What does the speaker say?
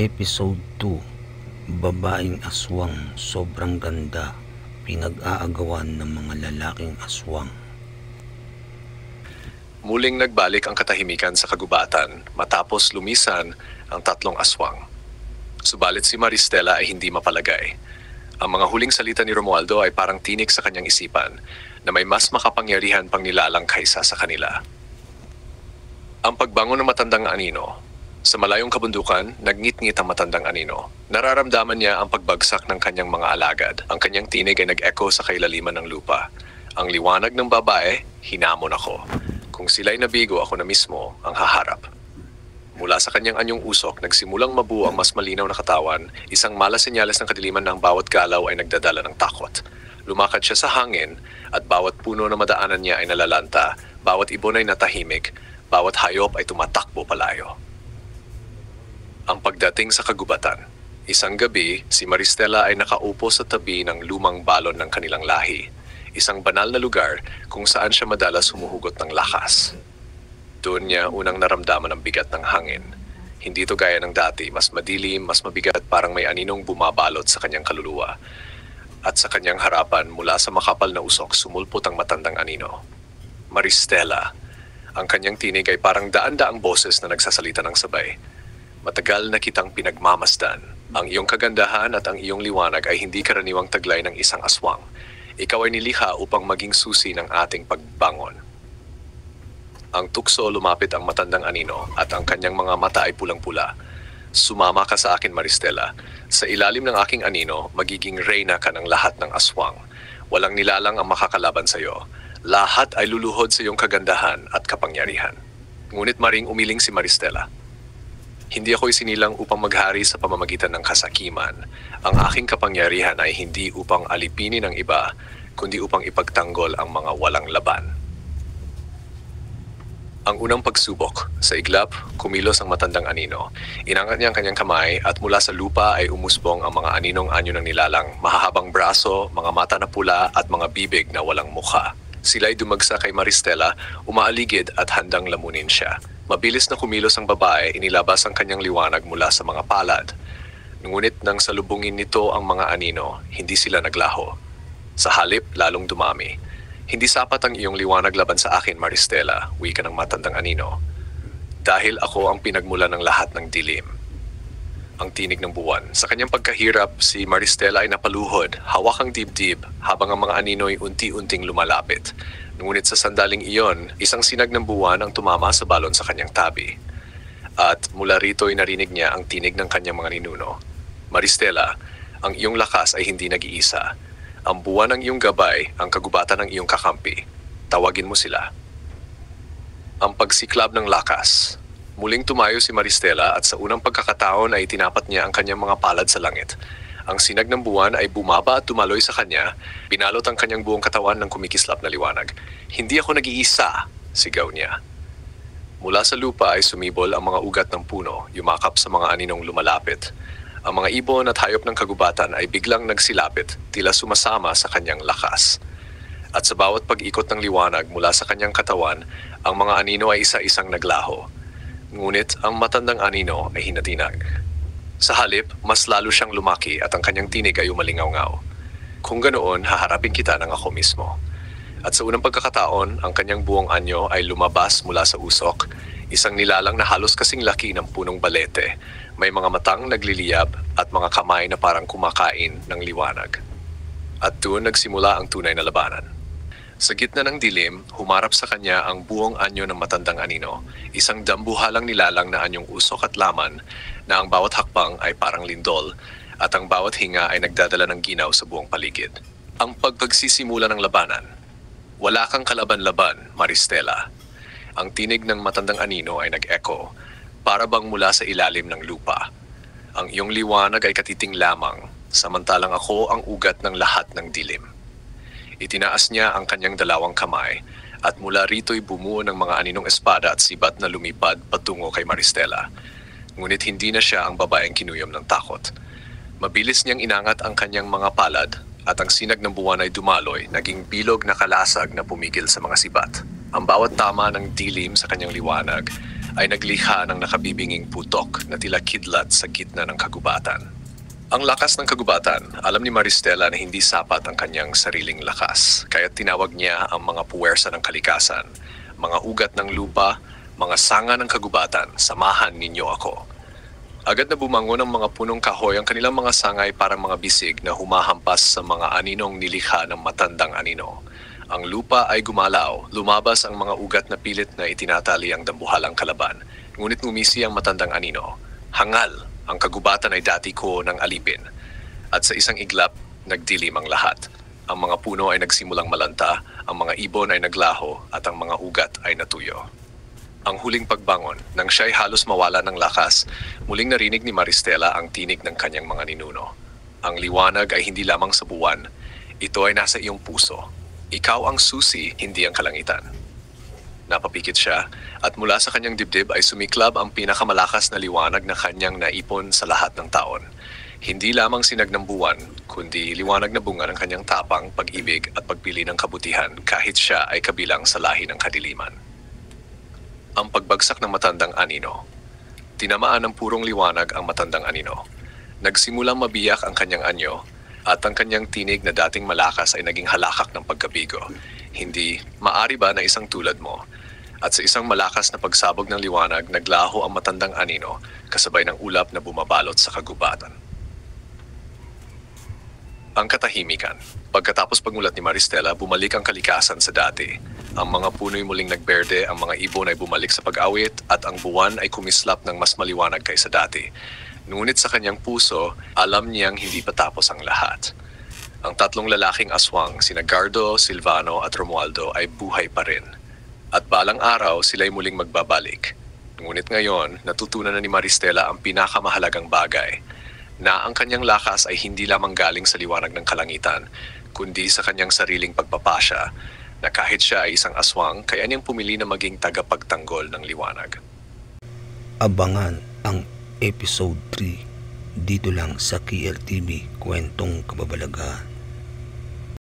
Episode 2. Babaeng aswang sobrang ganda, pinag-aagawan ng mga lalaking aswang. Muling nagbalik ang katahimikan sa kagubatan matapos lumisan ang tatlong aswang. Subalit si Maristela ay hindi mapalagay. Ang mga huling salita ni Romualdo ay parang tinik sa kanyang isipan na may mas makapangyarihan pang nilalang kaysa sa kanila. Ang pagbangon ng matandang anino. Sa malayong kabundukan, nagngit-ngit ang matandang anino. Nararamdaman niya ang pagbagsak ng kanyang mga alagad. Ang kanyang tinig ay nag-echo sa kailaliman ng lupa. Ang liwanag ng babae, hinamon ako. Kung sila'y nabigo, ako na mismo ang haharap. Mula sa kanyang anyong usok, nagsimulang mabuo ang mas malinaw na katawan, isang malas senyales ng kadiliman na ang bawat galaw ay nagdadala ng takot. Lumakad siya sa hangin at bawat puno na madaanan niya ay nalalanta, bawat ibon ay natahimik, bawat hayop ay tumatakbo palayo. Ang pagdating sa kagubatan. Isang gabi, si Maristela ay nakaupo sa tabi ng lumang balon ng kanilang lahi. Isang banal na lugar kung saan siya madalas humuhugot ng lakas. Doon niya unang naramdaman ang bigat ng hangin. Hindi to gaya ng dati, mas madilim, mas mabigat, parang may aninong bumabalot sa kanyang kaluluwa. At sa kanyang harapan, mula sa makapal na usok, sumulpot ang matandang anino. Maristela. Ang kanyang tinig ay parang daan-daang boses na nagsasalita ng sabay. Matagal na kitang pinagmamasdan. Ang iyong kagandahan at ang iyong liwanag ay hindi karaniwang taglay ng isang aswang. Ikaw ay nilikha upang maging susi ng ating pagbangon. Ang tukso lumapit ang matandang anino at ang kanyang mga mata ay pulang-pula. Sumama ka sa akin, Maristela. Sa ilalim ng aking anino, magiging reyna ka ng lahat ng aswang. Walang nilalang ang makakalaban sa iyo. Lahat ay luluhod sa iyong kagandahan at kapangyarihan. Ngunit maring umiling si Maristela. Hindi ako isinilang upang maghari sa pamamagitan ng kasakiman. Ang aking kapangyarihan ay hindi upang alipinin ang iba, kundi upang ipagtanggol ang mga walang laban. Ang unang pagsubok. Sa iglap, kumilos ang matandang anino. Inangat niya ang kanyang kamay at mula sa lupa ay umusbong ang mga aninong anyo ng nilalang, mahahabang braso, mga mata na pula at mga bibig na walang mukha. Sila'y dumagsa kay Maristela, umaaligid at handang lamunin siya. Mabilis na kumilos ang babae, inilabas ang kanyang liwanag mula sa mga palad. Ngunit nang salubungin nito ang mga anino, hindi sila naglaho. Sa halip, lalong dumami. Hindi sapat ang iyong liwanag laban sa akin, Maristela, wika ng matandang anino. Dahil ako ang pinagmulan ng lahat ng dilim. Ang tinig ng buwan. Sa kanyang pagkahirap, si Maristela ay napaluhod, hawak ang dibdib, habang ang mga anino ay unti-unting lumalapit. Ngunit sa sandaling iyon, isang sinag ng buwan ang tumama sa balon sa kanyang tabi. At mula rito ay narinig niya ang tinig ng kanyang mga ninuno. Maristela, ang iyong lakas ay hindi nag-iisa. Ang buwan ng iyong gabay, ang kagubatan ng iyong kakampi. Tawagin mo sila. Ang pagsiklab ng lakas. Muling tumayo si Maristela at sa unang pagkakataon ay tinapat niya ang kanyang mga palad sa langit. Ang sinag ng buwan ay bumaba at tumaloy sa kanya, binalot ang kanyang buong katawan ng kumikislap na liwanag. Hindi ako nag-iisa, sigaw niya. Mula sa lupa ay sumibol ang mga ugat ng puno, yumakap sa mga aninong lumalapit. Ang mga ibon at hayop ng kagubatan ay biglang nagsilapit, tila sumasama sa kanyang lakas. At sa bawat pag-ikot ng liwanag mula sa kanyang katawan, ang mga anino ay isa-isang naglaho. Ngunit ang matandang anino ay hinatinag. Sa halip, mas lalo siyang lumaki at ang kanyang tinig ay umalingaw-ngaw. Kung ganoon, haharapin kita ng ako mismo. At sa unang pagkakataon, ang kanyang buong anyo ay lumabas mula sa usok, isang nilalang na halos kasing laki ng punong balete, may mga matang nagliliyab at mga kamay na parang kumakain ng liwanag. At doon nagsimula ang tunay na labanan. Sa gitna ng dilim, humarap sa kanya ang buong anyo ng matandang anino, isang dambuhalang nilalang na anyong usok at laman na ang bawat hakbang ay parang lindol at ang bawat hinga ay nagdadala ng ginaw sa buong paligid. Ang pagpagsisimula ng labanan. Wala kang kalaban-laban, Maristela. Ang tinig ng matandang anino ay nag-echo, para bang mula sa ilalim ng lupa. Ang iyong liwanag ay katiting lamang, samantalang ako ang ugat ng lahat ng dilim. Itinaas niya ang kanyang dalawang kamay at mula rito'y bumuo ng mga aninong espada at sibat na lumipad patungo kay Maristela. Ngunit hindi na siya ang babaeng kinuyom ng takot. Mabilis niyang inangat ang kanyang mga palad at ang sinag ng buwan ay dumaloy, naging bilog na kalasag na pumigil sa mga sibat. Ang bawat tama ng dilim sa kanyang liwanag ay naglikha ng nakabibinging putok na tila kidlat sa gitna ng kagubatan. Ang lakas ng kagubatan, alam ni Maristela na hindi sapat ang kanyang sariling lakas, kaya tinawag niya ang mga puwersa ng kalikasan, mga ugat ng lupa, mga sanga ng kagubatan, samahan ninyo ako. Agad na bumangon ang mga punong kahoy, ang kanilang mga sangay parang mga bisig na humahampas sa mga aninong nilikha ng matandang anino. Ang lupa ay gumalaw, lumabas ang mga ugat na pilit na itinatali ang dambuhalang kalaban, ngunit ngumisi ang matandang anino. Hangal! Ang kagubatan ay dati ko ng alipin. At sa isang iglap, nagdilim ang lahat. Ang mga puno ay nagsimulang malanta, ang mga ibon ay naglaho, at ang mga ugat ay natuyo. Ang huling pagbangon, nang siya'y halos mawala ng lakas, muling narinig ni Maristela ang tinig ng kanyang mga ninuno. Ang liwanag ay hindi lamang sa buwan, ito ay nasa iyong puso. Ikaw ang susi, hindi ang kalangitan. Napapikit siya at mula sa kanyang dibdib ay sumiklab ang pinakamalakas na liwanag na kanyang naipon sa lahat ng taon. Hindi lamang sinag ng buwan, kundi liwanag na bunga ng kanyang tapang, pag-ibig at pagpili ng kabutihan kahit siya ay kabilang sa lahi ng kadiliman. Ang pagbagsak ng matandang anino. Tinamaan ng purong liwanag ang matandang anino. Nagsimulang mabiyak ang kanyang anyo at ang kanyang tinig na dating malakas ay naging halakak ng pagkabigo. Hindi, maari ba na isang tulad mo? At sa isang malakas na pagsabog ng liwanag, naglaho ang matandang anino, kasabay ng ulap na bumabalot sa kagubatan. Ang katahimikan. Pagkatapos pagmulat ni Maristela, bumalik ang kalikasan sa dati. Ang mga puno'y muling nagberde, ang mga ibon ay bumalik sa pag-awit, at ang buwan ay kumislap ng mas maliwanag kaysa dati. Ngunit sa kanyang puso, alam niyang hindi pa tapos ang lahat. Ang tatlong lalaking aswang, sina Gardo, Silvano at Romualdo ay buhay pa rin. At balang araw sila'y muling magbabalik. Ngunit ngayon, natutunan na ni Maristela ang pinakamahalagang bagay, na ang kanyang lakas ay hindi lamang galing sa liwanag ng kalangitan, kundi sa kanyang sariling pagpapasya, na kahit siya ay isang aswang, kaya niyang pumili na maging tagapagtanggol ng liwanag. Abangan ang episode 3 dito lang sa KLTV Kwentong Kababalaghan.